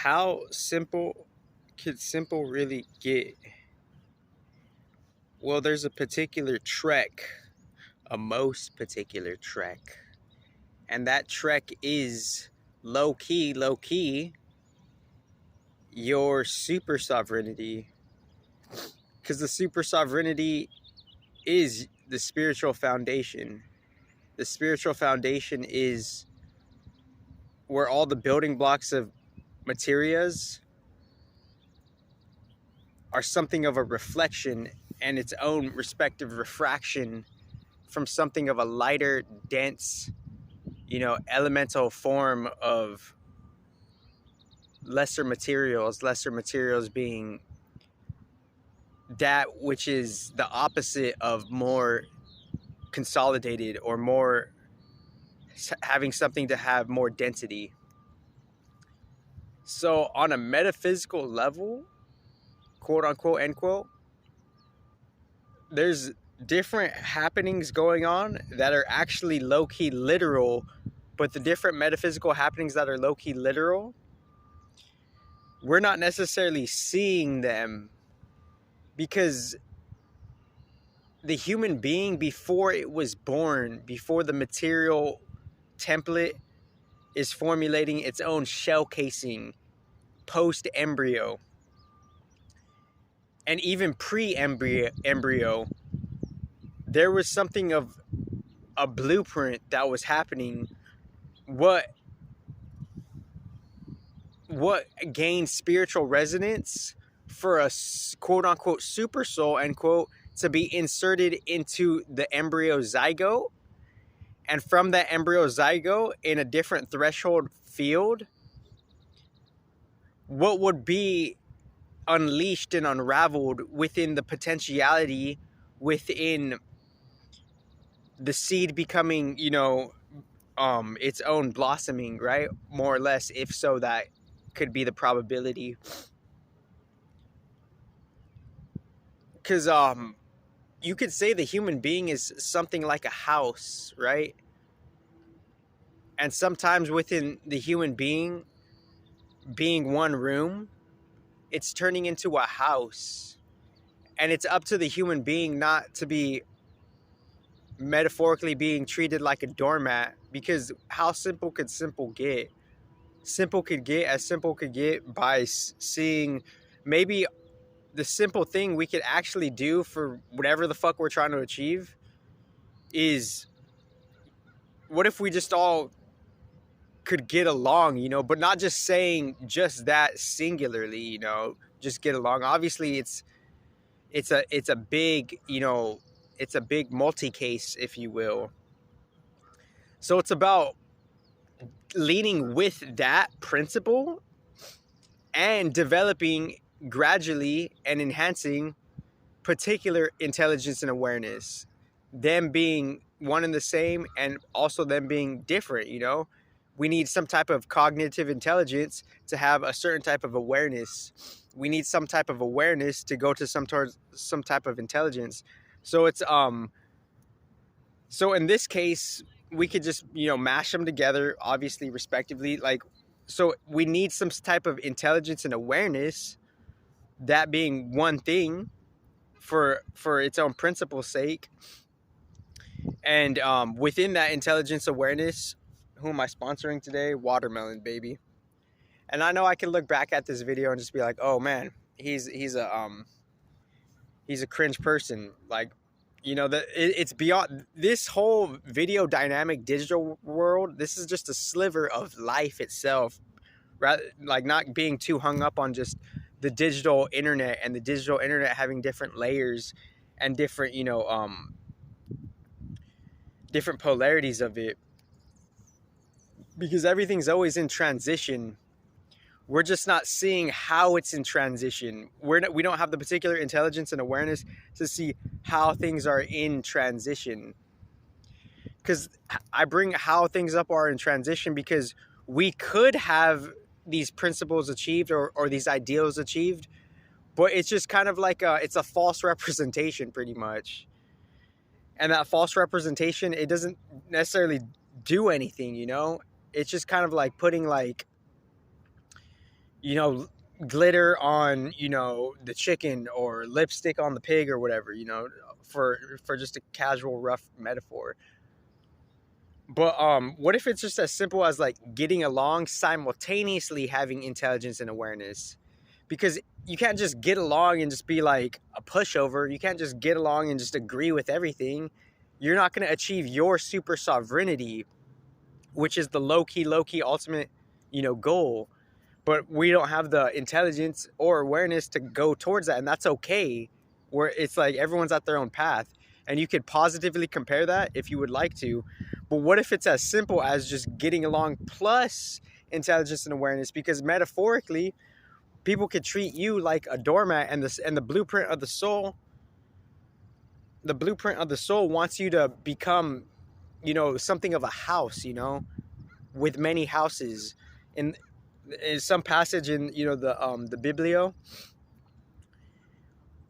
How simple could simple really get? Well, there's a particular trek, a most particular trek, and that trek is low key, your super sovereignty. Because the super sovereignty is the spiritual foundation. The spiritual foundation is where all the building blocks of materias are something of a reflection and its own respective refraction from something of a lighter, dense, elemental form of lesser materials being that which is the opposite of more consolidated or more having something to have more density. So on a metaphysical level, quote unquote, end quote, there's different happenings going on that are actually low-key literal, but the different metaphysical happenings that are low-key literal, we're not necessarily seeing them because the human being, before it was born, before the material template is formulating its own shell casing post-embryo, and even pre-embryo, there was something of a blueprint that was happening. What gained spiritual resonance for a quote unquote super soul, end quote, to be inserted into the embryo zygote, and from that embryo zygote in a different threshold field, what would be unleashed and unraveled within the potentiality within the seed becoming, its own blossoming, right? More or less, if so, that could be the probability. Because you could say the human being is something like a house, right? And sometimes within the human being being one room, it's turning into a house. And it's up to the human being not to be metaphorically being treated like a doormat, because how simple could simple get? Simple could get as simple could get by seeing maybe the simple thing we could actually do for whatever the fuck we're trying to achieve is, what if we just all could get along, but not just saying just that singularly, just get along. Obviously it's a big, it's a big multi-case, if you will. So it's about leaning with that principle and developing gradually and enhancing particular intelligence and awareness, them being one and the same and also them being different. We need some type of cognitive intelligence to have a certain type of awareness. We need some type of awareness to go to some type of intelligence. So it's so in this case we could just mash them together, obviously respectively. So we need some type of intelligence and awareness, that being one thing for its own principle's sake. And within that intelligence awareness, who am I sponsoring today? Watermelon, baby. And I know I can look back at this video and just be like, oh man, he's a cringe person. It's beyond this whole video dynamic digital world. This is just a sliver of life itself, rather, like, not being too hung up on just the digital internet, and the digital internet having different layers and different, different polarities of it, because everything's always in transition. We're just not seeing how it's in transition. We don't have the particular intelligence and awareness to see how things are in transition. Because I bring how things up are in transition because we could have these principles achieved, or these ideals achieved, but it's just kind of like it's a false representation pretty much. And that false representation, it doesn't necessarily do anything, It's just kind of like putting you know, glitter on, you know, the chicken, or lipstick on the pig, or whatever, you know, for just a casual rough metaphor. But what if it's just as simple as like getting along simultaneously having intelligence and awareness? Because you can't just get along and just be like a pushover. You can't just get along and just agree with everything. You're not going to achieve your super sovereignty, which is the low key ultimate, you know, goal. But we don't have the intelligence or awareness to go towards that, and that's okay. Where it's like everyone's at their own path, and you could positively compare that if you would like to. But what if it's as simple as just getting along plus intelligence and awareness? Because metaphorically, people could treat you like a doormat, and the blueprint of the soul, wants you to become, you know, something of a house, you know, with many houses. And in some passage in, you know, the Biblio,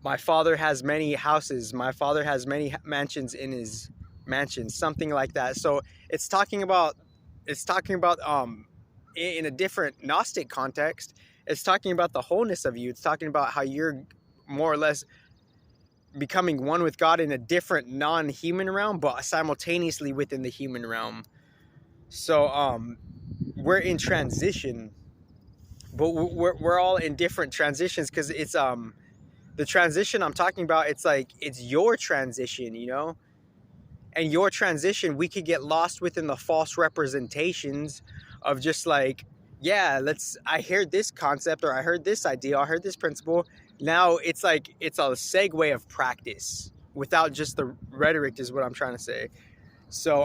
my father has many houses, my father has many mansions in his mansion, something like that. So it's talking about in a different Gnostic context, it's talking about the wholeness of you. It's talking about how you're more or less becoming one with God in a different non-human realm, but simultaneously within the human realm. So we're in transition, but we're all in different transitions, because it's the transition I'm talking about, it's like it's your transition, you know. And your transition, we could get lost within the false representations of just like, yeah, I heard this concept, or I heard this idea, I heard this principle. Now it's like it's a segue of practice without just the rhetoric, is what I'm trying to say. So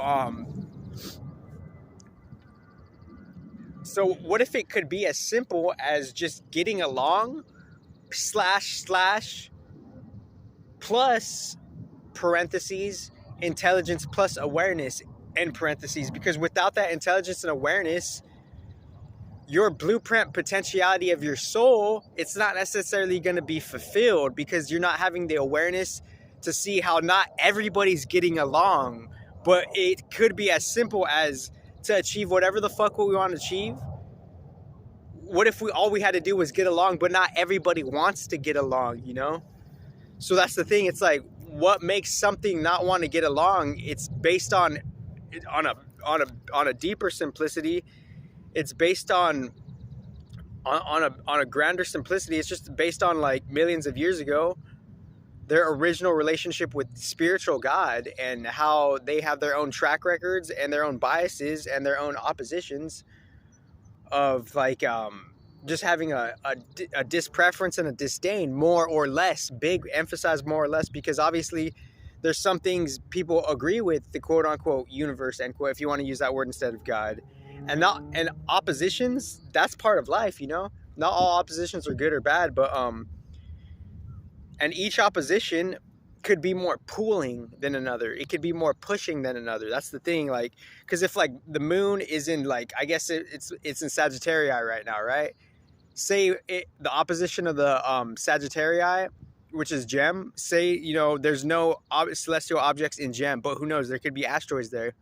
what if it could be as simple as just getting along slash plus parentheses intelligence plus awareness end parentheses? Because without that intelligence and awareness, your blueprint potentiality of your soul, it's not necessarily going to be fulfilled, because you're not having the awareness to see how not everybody's getting along. But it could be as simple as, to achieve whatever the fuck what we want to achieve, what if all we had to do was get along, but not everybody wants to get along, you know? So that's the thing. It's like, what makes something not want to get along? It's based on a deeper simplicity. It's based on a grander simplicity. It's just based on like millions of years ago, their original relationship with spiritual God, and how they have their own track records and their own biases and their own oppositions of like just having a dispreference and a disdain, more or less, big emphasize more or less, because obviously there's some things people agree with the quote unquote universe, end quote, if you want to use that word instead of God. And oppositions, that's part of life, you know. Not all oppositions are good or bad, but and each opposition could be more pulling than another. It could be more pushing than another. That's the thing. Like, because if like the moon is in, like, I guess it's in Sagittarius right now, right? Say the opposition of the Sagittarius, which is Gem. Say, you know, there's no celestial objects in Gem, but who knows? There could be asteroids there.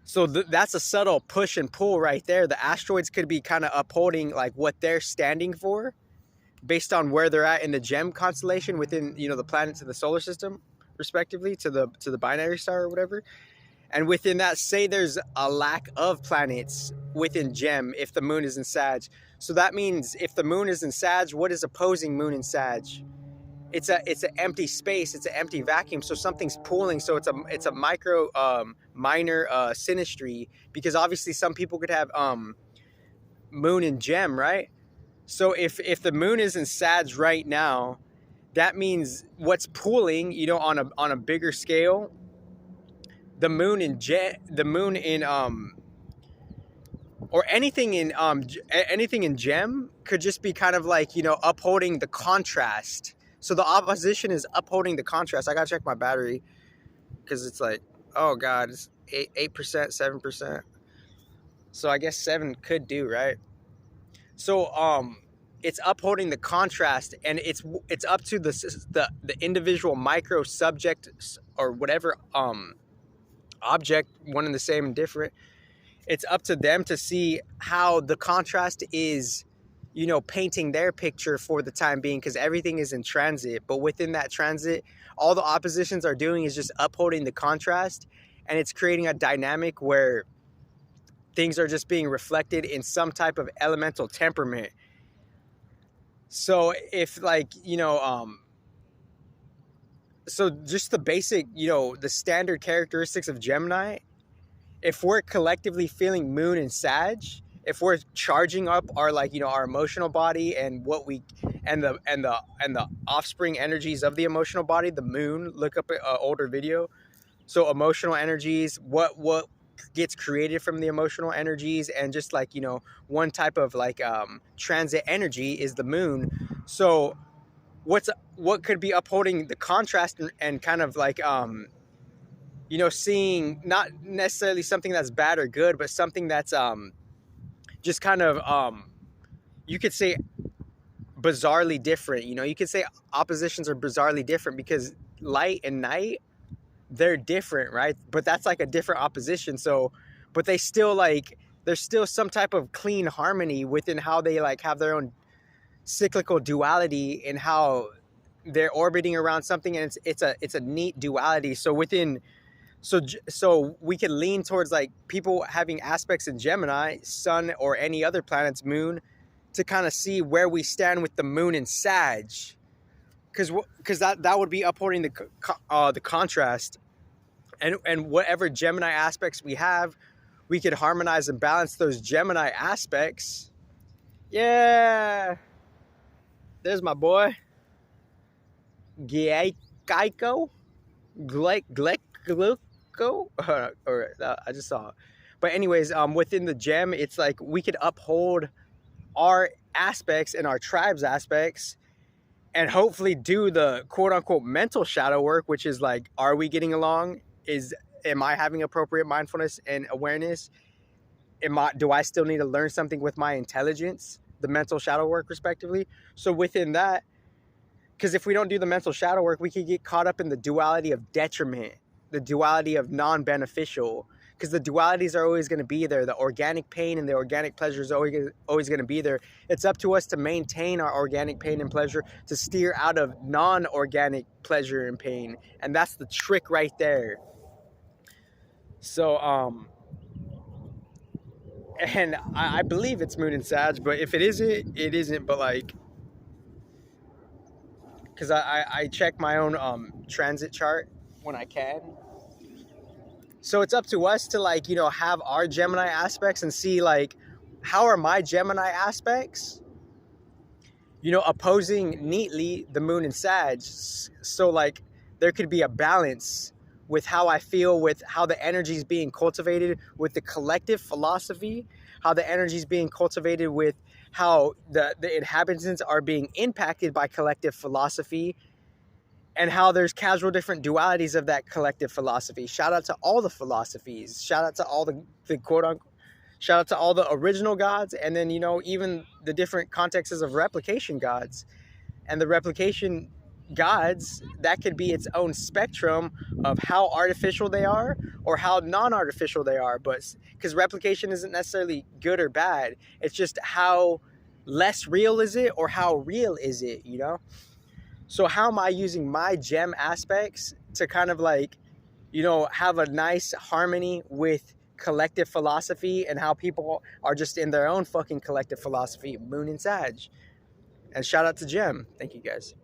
So that's a subtle push and pull right there. The asteroids could be kind of upholding like what they're standing for, based on where they're at in the Gem constellation within, you know, the planets of the solar system, respectively, to the binary star or whatever. And within that, say there's a lack of planets within Gem if the moon is in Sag. So that means if the moon is in Sag, what is opposing moon in Sag? It's an empty space. It's an empty vacuum. So something's pulling. So it's a micro minor synastry, because obviously some people could have moon in Gem, right? So if the moon is in Sag right now, that means what's pulling, you know, on a bigger scale, the moon in or anything in Gem could just be kind of like, you know, upholding the contrast. So the opposition is upholding the contrast. I gotta check my battery, because it's like, oh god, it's 8%, 7%. So I guess 7 could do, right? So it's upholding the contrast, and it's up to the individual micro subject or whatever object, one and the same and different. it's up to them to see how the contrast is, you know, painting their picture for the time being, because everything is in transit. But within that transit, all the oppositions are doing is just upholding the contrast, and it's creating a dynamic where things are just being reflected in some type of elemental temperament. So if, like, you know, so just the basic, you know, the standard characteristics of Gemini, if we're collectively feeling Moon and Sag, if we're charging up our, like, you know, our emotional body and what we and the offspring energies of the emotional body, the Moon, look up an older video. So emotional energies, what gets created from the emotional energies, and just, like, you know, one type of, like, transit energy is the Moon. So what could be upholding the contrast, and kind of like, you know, seeing not necessarily something that's bad or good, but something that's just kind of, you could say, bizarrely different. You know, you could say oppositions are bizarrely different because light and night, they're different, right? But that's like a different opposition. So, but they still, like, there's still some type of clean harmony within how they, like, have their own cyclical duality in how they're orbiting around something, and it's a neat duality. So within, so we can lean towards, like, people having aspects in Gemini, Sun, or any other planet's Moon, to kind of see where we stand with the Moon and Sag, because that would be upholding the contrast, and whatever Gemini aspects we have, we could harmonize and balance those Gemini aspects. Yeah, there's my boy, Geico, Gleco, or I just saw it. But anyways, within the gem, it's like we could uphold our aspects and our tribe's aspects, and hopefully do the quote unquote mental shadow work, which is like, are we getting along? Am I having appropriate mindfulness and awareness? Do I still need to learn something with my intelligence? The mental shadow work, respectively. So within that, because if we don't do the mental shadow work, we could get caught up in the duality of detriment, the duality of non-beneficial, because the dualities are always going to be there. The organic pain and the organic pleasure is always going to be there. It's up to us to maintain our organic pain and pleasure, to steer out of non-organic pleasure and pain. And that's the trick right there. So, and I believe it's Moon and Sag, but if it isn't, it isn't. But, like, because I check my own transit chart when I can. So it's up to us to, like, you know, have our Gemini aspects and see, like, how are my Gemini aspects, you know, opposing neatly the Moon and Sag. So, like, there could be a balance with how I feel, with how the energy is being cultivated with the collective philosophy, how the energy is being cultivated with how the inhabitants are being impacted by collective philosophy, and how there's casual different dualities of that collective philosophy. Shout out to all the philosophies. Shout out to all the quote unquote, shout out to all the original gods, and then, you know, even the different contexts of replication gods. And the replication gods, that could be its own spectrum of how artificial they are or how non-artificial they are. But because replication isn't necessarily good or bad, it's just how less real is it or how real is it, you know? So how am I using my gem aspects to kind of, like, you know, have a nice harmony with collective philosophy, and how people are just in their own fucking collective philosophy, Moon and Sag. And shout out to Gem. Thank you, guys.